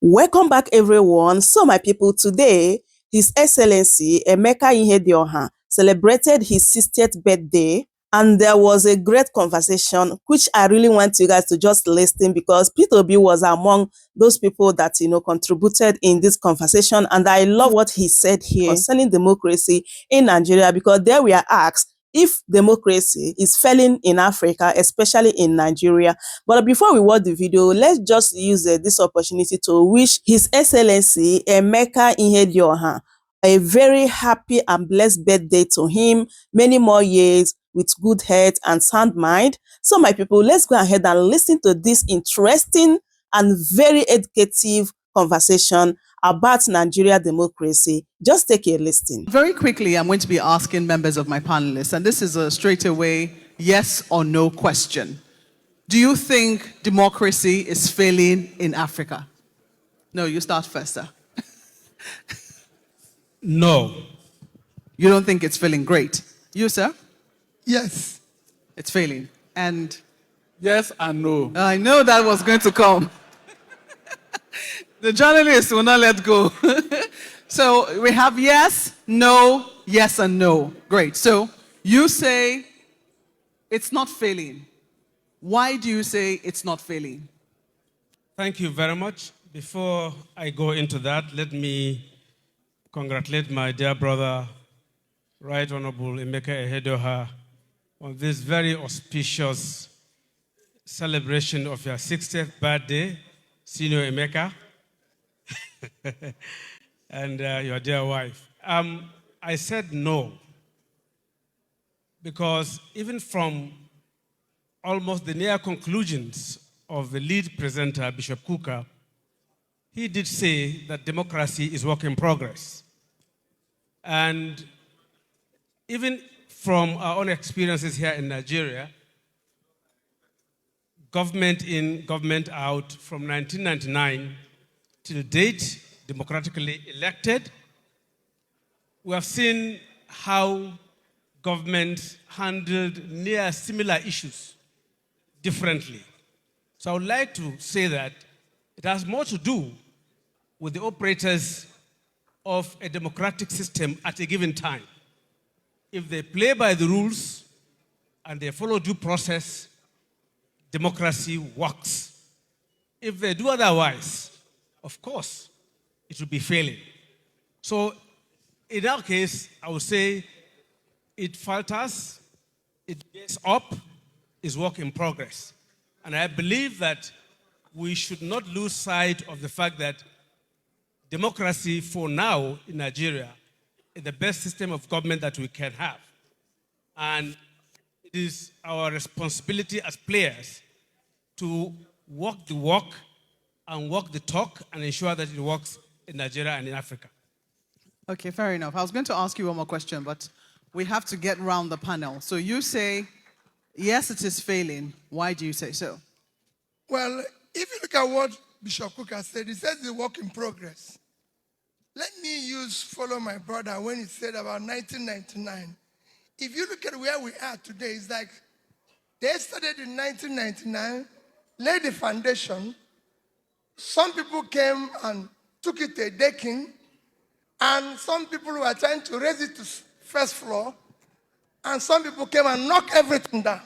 Welcome back, everyone. So, my people, today, His Excellency Emeka Ihedioha celebrated his 60th birthday, and there was a great conversation, which I really want you guys to just listen because P2B was among those people that, contributed in this conversation. And I love what he said here concerning democracy in Nigeria, because there we are asked if democracy is failing in Africa, especially in Nigeria. But before we watch the video, let's just use this opportunity to wish His Excellency Emeka Ihedioha a very happy and blessed birthday to him, many more years with good health and sound mind. So my people, let's go ahead and listen to this interesting and very educative conversation about Nigeria democracy. Just take a listen. Very quickly, I'm going to be asking members of my panelists, and this is a straightaway yes or no question. Do you think democracy is failing in Africa? No, you start first, sir. No. You don't think it's failing? Great. You, sir? Yes. It's failing. And? Yes and no. I know that was going to come. The journalists will not let go. So we have yes, no, yes, and no. Great. So you say it's not failing. Why do you say it's not failing? Thank you very much. Before I go into that, let me congratulate my dear brother, Right Honorable Emeka Ihedioha, on this very auspicious celebration of your 60th birthday, Senior Emeka, and your dear wife. I said no, because even from almost the near conclusions of the lead presenter, Bishop Kuka, he did say that democracy is work in progress. And even from our own experiences here in Nigeria, government in, government out, from 1999 to the date, democratically elected, we have seen how government handled near similar issues differently. So I would like to say that it has more to do with the operators of a democratic system at a given time. If they play by the rules and they follow due process, democracy works. If they do otherwise, of course, it will be failing. So in our case, I would say it falters, it gets up, is work in progress. And I believe that we should not lose sight of the fact that democracy for now in Nigeria is the best system of government that we can have. And it is our responsibility as players to walk the walk and walk the talk and ensure that it works in Nigeria and in Africa. Okay, fair enough. I was going to ask you one more question, but we have to get round the panel. So you say, yes, it is failing. Why do you say so? Well, if you look at what Bishop Kuka said, he says it's work in progress. Let me follow my brother when he said about 1999. If you look at where we are today, it's like they started in 1999, laid the foundation. Some people came and took it to a decking, and some people were trying to raise it to first floor, and some people came and knocked everything down.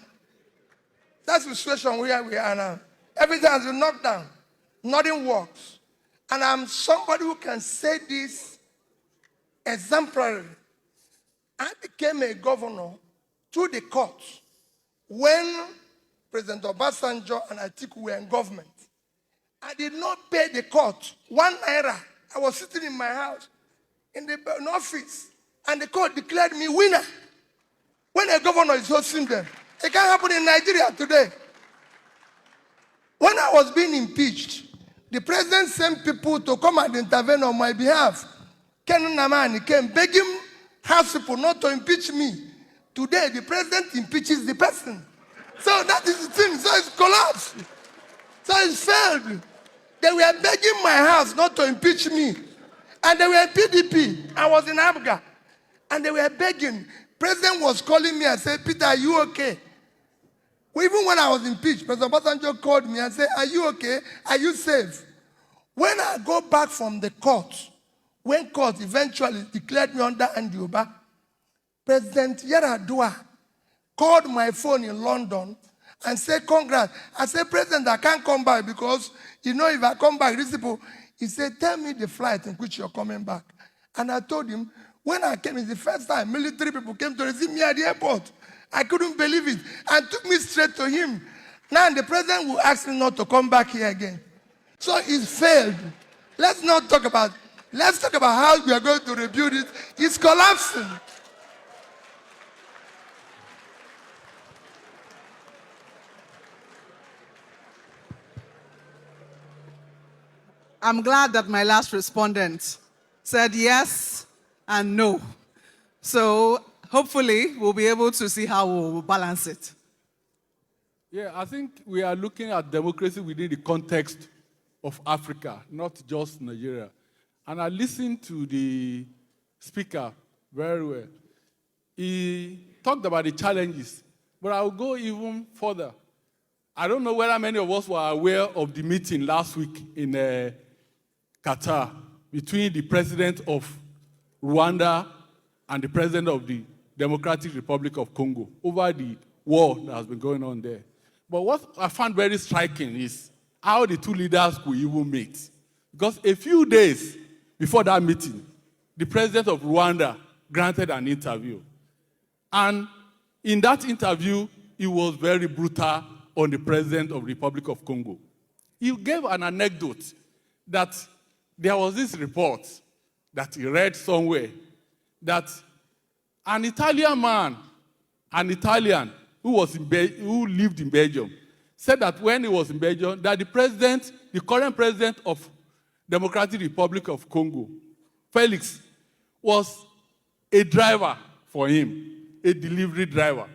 That's the situation where we are now. Everything has been knocked down. Nothing works. And I'm somebody who can say this exemplarily. I became a governor through the court when President Obasanjo and Atiku were in government. I did not pay the court 1 naira. I was sitting in my house, in the office, and the court declared me winner. When a governor is hosting them, it can't happen in Nigeria today. When I was being impeached, the president sent people to come and intervene on my behalf. Ken Namani came begging House people not to impeach me. Today, the president impeaches the person. So that is the thing. So it's collapsed. So it's failed. They were begging my house not to impeach me. And they were in PDP. I was in Abga. And they were begging. President was calling me and said, Peter, are you okay? Even when I was impeached, President Obasanjo called me and said, are you okay? Are you safe? When I go back from the court, when court eventually declared me under Andioba, President Yaradua called my phone in London and said, congrats. I said, President, I can't come back because, if I come back, these people, he said, tell me the flight in which you're coming back. And I told him, when I came, it's the first time military people came to receive me at the airport. I couldn't believe it and took me straight to him. Now the president will ask me not to come back here again. So it's failed. Let's talk about how we are going to rebuild it. It's collapsing. I'm glad that my last respondent said yes and no. So hopefully we'll be able to see how we'll balance it. Yeah, I think we are looking at democracy within the context of Africa, not just Nigeria. And I listened to the speaker very well. He talked about the challenges, but I'll go even further. I don't know whether many of us were aware of the meeting last week in Qatar between the president of Rwanda and the president of the Democratic Republic of Congo over the war that has been going on there. But what I found very striking is how the two leaders could even meet. Because a few days before that meeting, the president of Rwanda granted an interview. And in that interview, he was very brutal on the president of the Republic of Congo. He gave an anecdote that there was this report that he read somewhere that an Italian man, an Italian who lived in Belgium, said that when he was in Belgium, that the current president of Democratic Republic of Congo, Felix, was a driver for him, a delivery driver.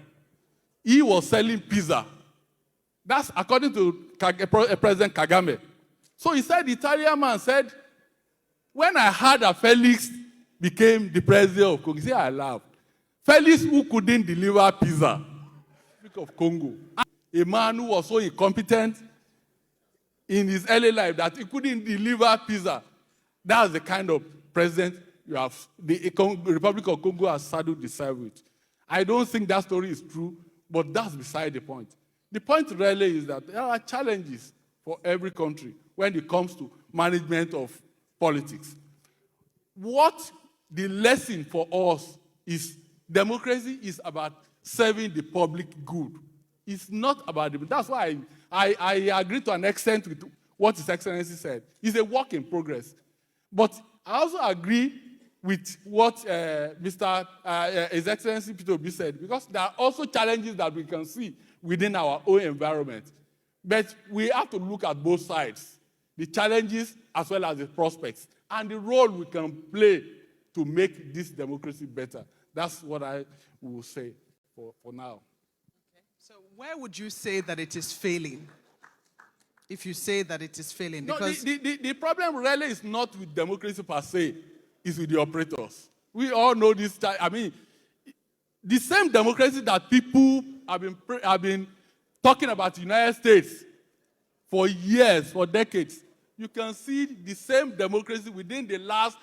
He was selling pizza. That's according to President Kagame. So he said, the Italian man said, when I heard that Felix became the president of Congo, he said, I laughed. Felix, who couldn't deliver pizza, of Congo, a man who was so incompetent in his early life that he couldn't deliver pizza. That's the kind of president the Republic of Congo has saddled itself with. I don't think that story is true, but that's beside the point. The point really is that there are challenges for every country when it comes to management of politics. What the lesson for us is democracy is about serving the public good. It's not about it. That's why I agree to an extent with what His Excellency said. It's a work in progress. But I also agree with what His Excellency Peter Obi said, because there are also challenges that we can see within our own environment. But we have to look at both sides, the challenges as well as the prospects, and the role we can play to make this democracy better. That's what I will say for now. Okay. So where would you say that it is failing? If you say that it is failing, because the problem really is not with democracy per se, it's with the operators. We all know this. I mean, the same democracy that people have been talking about the United States for years, for decades. You can see the same democracy within the last.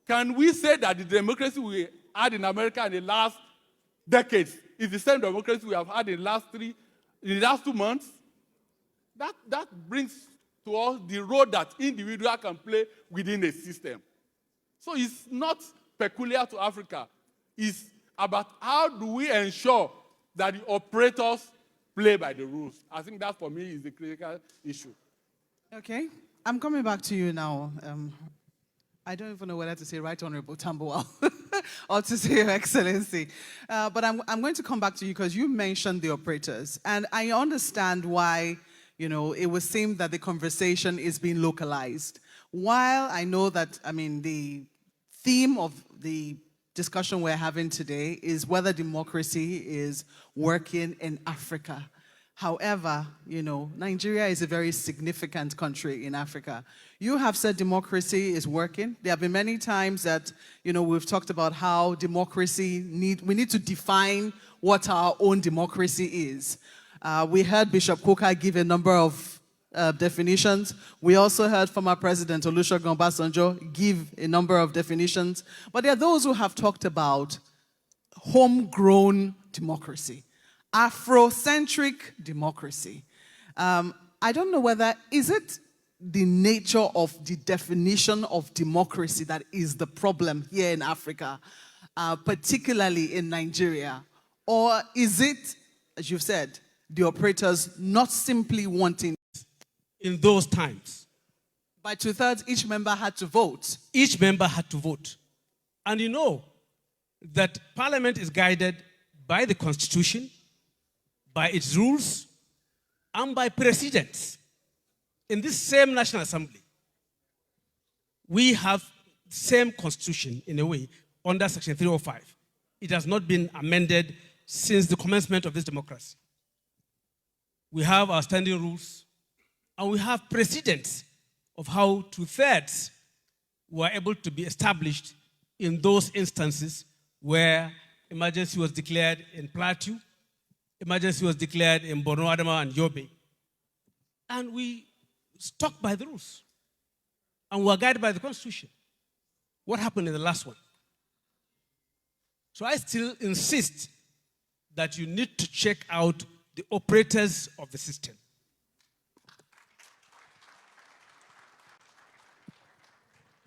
Can we say that the democracy we had in America in the last decades is the same democracy we have had in the last 2 months? That brings to us the role that individual can play within a system. So it's not peculiar to Africa. It's about how do we ensure that the operators play by the rules. I think that, for me, is the critical issue. Okay. I'm coming back to you now. I don't even know whether to say Right Honorable Tambuwal or to say Your Excellency. But I'm going to come back to you because you mentioned the operators. And I understand why, it would seem that the conversation is being localized. While I know that, the theme of the discussion we're having today is whether democracy is working in Africa. However, Nigeria is a very significant country in Africa. You have said democracy is working. There have been many times that, we've talked about how we need to define what our own democracy is. We heard Bishop Coker give a number of definitions. We also heard former President Olusegun Obasanjo give a number of definitions. But there are those who have talked about homegrown democracy, Afrocentric democracy. I don't know whether, is it the nature of the definition of democracy that is the problem here in Africa, particularly in Nigeria? Or is it, as you've said, the operators not simply wanting? In those times, By 2/3, each member had to vote. each member had to vote. And you know that Parliament is guided by the Constitution, by its rules, and by precedents. In this same National Assembly, we have the same Constitution, in a way, under Section 305. It has not been amended since the commencement of this democracy. We have our standing rules, and we have precedents of how 2/3 were able to be established in those instances where emergency was declared in Plateau, emergency was declared in Borno, Adamawa, and Yobe. And we stuck by the rules. And we were guided by the Constitution. What happened in the last one? So I still insist that you need to check out the operators of the system.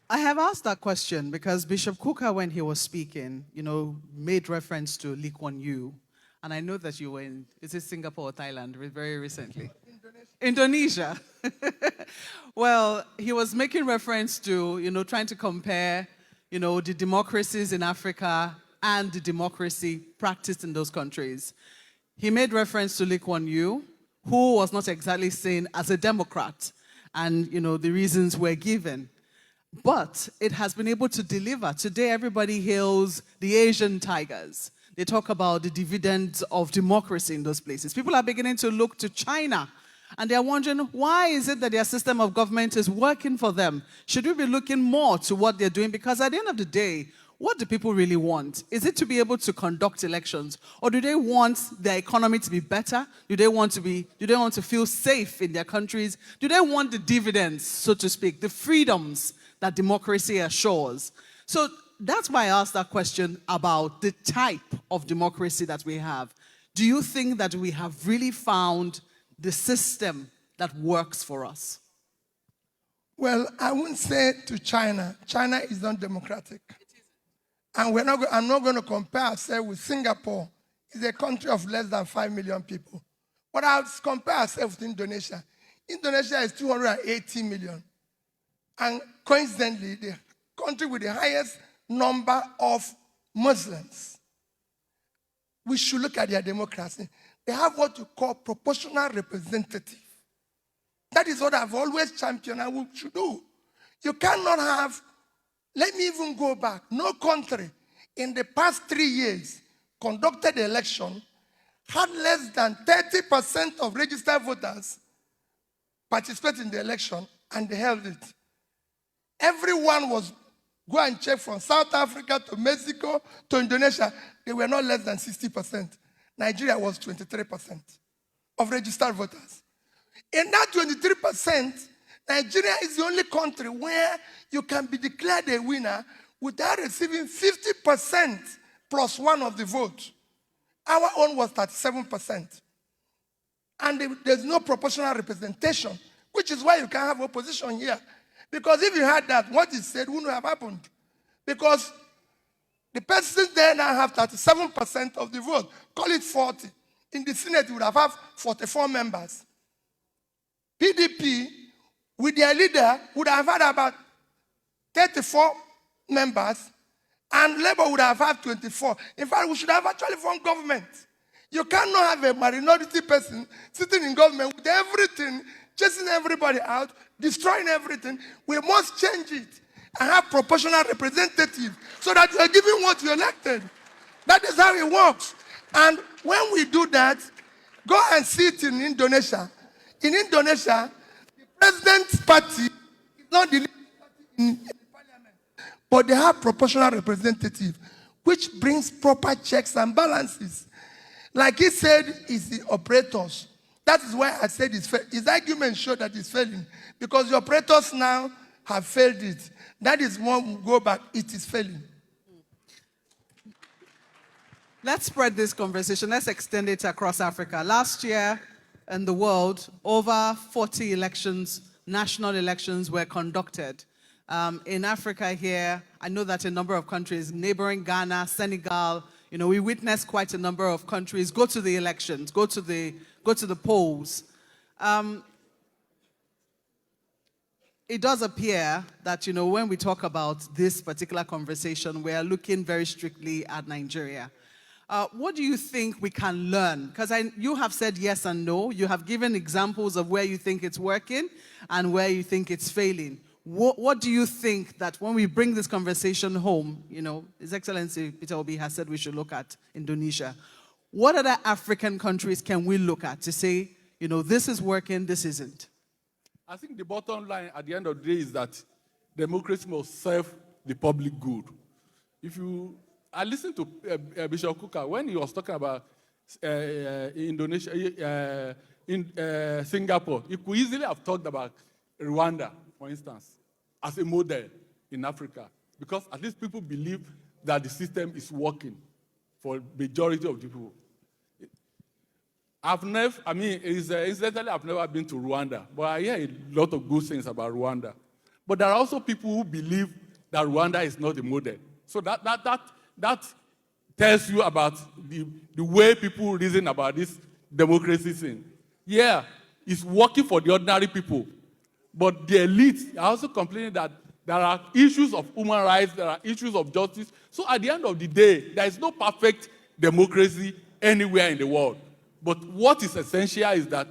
I have asked that question because Bishop Kuka, when he was speaking, made reference to Lee Kuan Yew. And I know that you were in, is it Singapore or Thailand very recently? Indonesia. Well, he was making reference to, trying to compare, the democracies in Africa and the democracy practiced in those countries. He made reference to Lee Kuan Yew, who was not exactly seen as a Democrat, and, the reasons were given. But it has been able to deliver. Today, everybody hails the Asian tigers. They talk about the dividends of democracy in those places. People are beginning to look to China, and they're wondering, why is it that their system of government is working for them? Should we be looking more to what they're doing? Because at the end of the day, what do people really want? Is it to be able to conduct elections? Or do they want their economy to be better? Do they want to feel safe in their countries? Do they want the dividends, so to speak, the freedoms that democracy assures? So that's why I asked that question about the type of democracy that we have. Do you think that we have really found the system that works for us? Well, I wouldn't say to China. China is not democratic. And I'm not going to compare ourselves with Singapore. It's a country of less than 5 million people. But I'll compare ourselves with Indonesia. Indonesia is 280 million. And coincidentally, the country with the highest number of Muslims. We should look at their democracy. They have what you call proportional representative. That is what I've always championed and we should do. You cannot have, let me even go back, no country in the past 3 years conducted the election had less than 30% of registered voters participate in the election, and they held it. Everyone was, go and check from South Africa to Mexico to Indonesia, they were not less than 60%. Nigeria was 23% of registered voters. In that 23%, Nigeria is the only country where you can be declared a winner without receiving 50% plus one of the vote. Our own was 37%. And there's no proportional representation, which is why you can't have opposition here. Because if you had that, what he said wouldn't have happened. Because the person there now have 37% of the vote. Call it 40. In the Senate, you would have 44 members. PDP, with their leader, would have had about 34 members, and Labour would have had 24. In fact, we should have actually formed government. You cannot have a minority person sitting in government with everything, chasing everybody out, destroying everything. We must change it and have proportional representative so that you are giving what you elected. That is how it works. And when we do that, go and see it in Indonesia. In Indonesia, the president's party is not the leading party in parliament, but they have proportional representative, which brings proper checks and balances. Like he said, it's the operators That is why I said it's fair. His argument showed that it's failing because the operators now have failed it. That is when we go back, it is failing. Let's spread this conversation. Let's extend it across Africa. Last year in the world, over 40 elections, national elections were conducted. In Africa here, I know that a number of countries, neighboring Ghana, Senegal, we witnessed quite a number of countries go to the elections, go to the polls. It does appear that, when we talk about this particular conversation, we are looking very strictly at Nigeria. What do you think we can learn? Because you have said yes and no. You have given examples of where you think it's working and where you think it's failing. What do you think that when we bring this conversation home, His Excellency Peter Obi has said we should look at Indonesia. What other African countries can we look at to say, this is working, this isn't? I think the bottom line at the end of the day is that democracy must serve the public good. I listened to Bishop Kuka when he was talking about Indonesia, Singapore. He could easily have talked about Rwanda, for instance, as a model in Africa, because at least people believe that the system is working for the majority of the people. Incidentally, I've never been to Rwanda, but I hear a lot of good things about Rwanda. But there are also people who believe that Rwanda is not a model. So that tells you about the way people reason about this democracy thing. Yeah, it's working for the ordinary people, but the elite are also complaining that there are issues of human rights, there are issues of justice. So at the end of the day, there is no perfect democracy anywhere in the world. But what is essential is that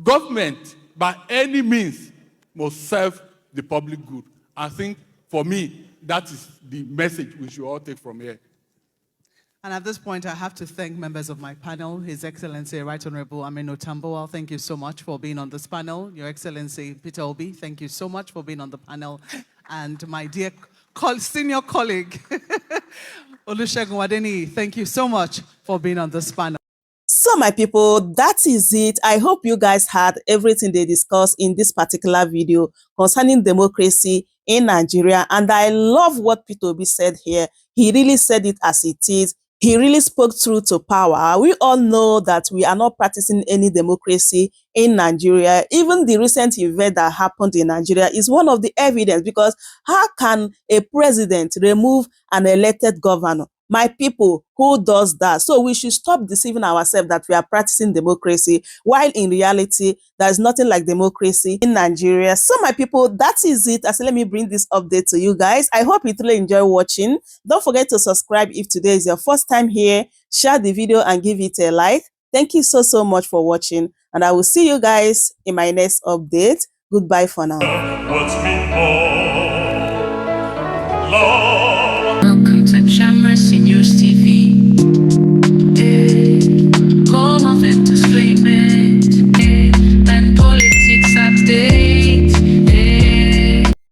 government, by any means, must serve the public good. I think, for me, that is the message we should all take from here. And at this point, I have to thank members of my panel. His Excellency, Right Honorable Sen Tambuwal, thank you so much for being on this panel. Your Excellency, Peter Obi, thank you so much for being on the panel. And my dear senior colleague, Olusegun Wadeni, thank you so much for being on this panel. So my people, that is it. I hope you guys had everything they discussed in this particular video concerning democracy in Nigeria. And I love what Peter Obi said here. He really said it as it is. He really spoke truth to power. We all know that we are not practicing any democracy in Nigeria. Even the recent event that happened in Nigeria is one of the evidence, because how can a president remove an elected governor? My people, who does that? So we should stop deceiving ourselves that we are practicing democracy, while in reality, there is nothing like democracy in Nigeria. So my people, that is it. Let me bring this update to you guys. I hope you truly enjoy watching. Don't forget to subscribe if today is your first time here. Share the video and give it a like. Thank you so much for watching. And I will see you guys in my next update. Goodbye for now. Welcome to Shammer Senior Steve.